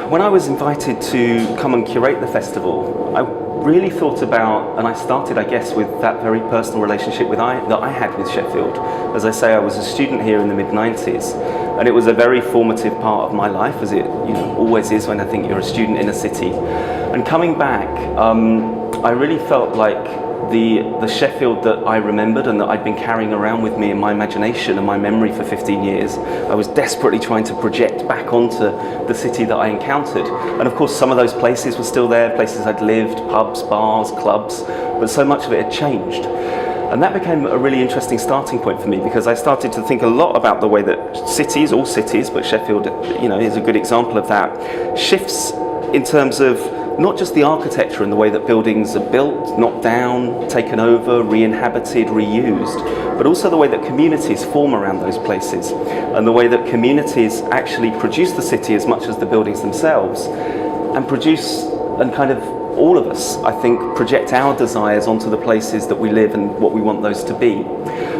When I was invited to come and curate the festival, I really thought about, and I started, I guess, with that very personal relationship that I had with Sheffield. As I say, I was a student here in the mid-90s, and it was a very formative part of my life, as it always is when I think you're a student in a city. And coming back, I really felt like the Sheffield that I remembered and that I'd been carrying around with me in my imagination and my memory for 15 years, I was desperately trying to project back onto the city that I encountered. And of course some of those places were still there, places I'd lived, pubs, bars, clubs, but so much of it had changed. And that became a really interesting starting point for me, because I started to think a lot about the way that cities, all cities, but Sheffield is a good example of that, shifts in terms of not just the architecture and the way that buildings are built, knocked down, taken over, re-inhabited, reused, but also the way that communities form around those places, and the way that communities actually produce the city as much as the buildings themselves, and produce, and kind of all of us, I think, project our desires onto the places that we live and what we want those to be.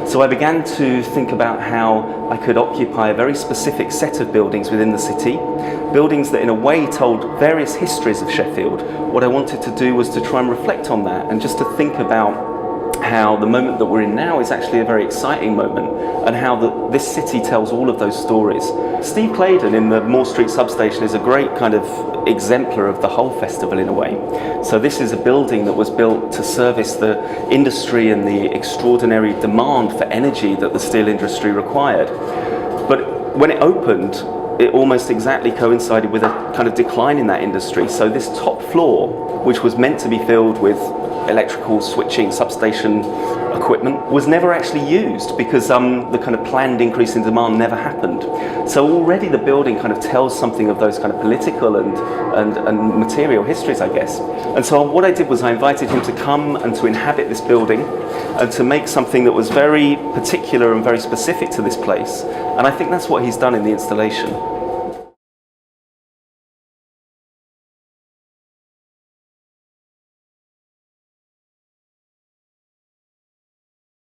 So I began to think about how I could occupy a very specific set of buildings within the city, buildings that in a way told various histories of Sheffield. What I wanted to do was to try and reflect on that, and just to think about how the moment that we're in now is actually a very exciting moment, and how this city tells all of those stories. Steve Claydon in the Moore Street substation is a great kind of exemplar of the whole festival in a way. So this is a building that was built to service the industry and the extraordinary demand for energy that the steel industry required. But when it opened, it almost exactly coincided with a kind of decline in that industry. So this top floor, which was meant to be filled with electrical switching substation equipment, was never actually used, because the kind of planned increase in demand never happened. So already the building kind of tells something of those kind of political and material histories, I guess. And so what I did was I invited him to come and to inhabit this building and to make something that was very particular and very specific to this place. And I think that's what he's done in the installation.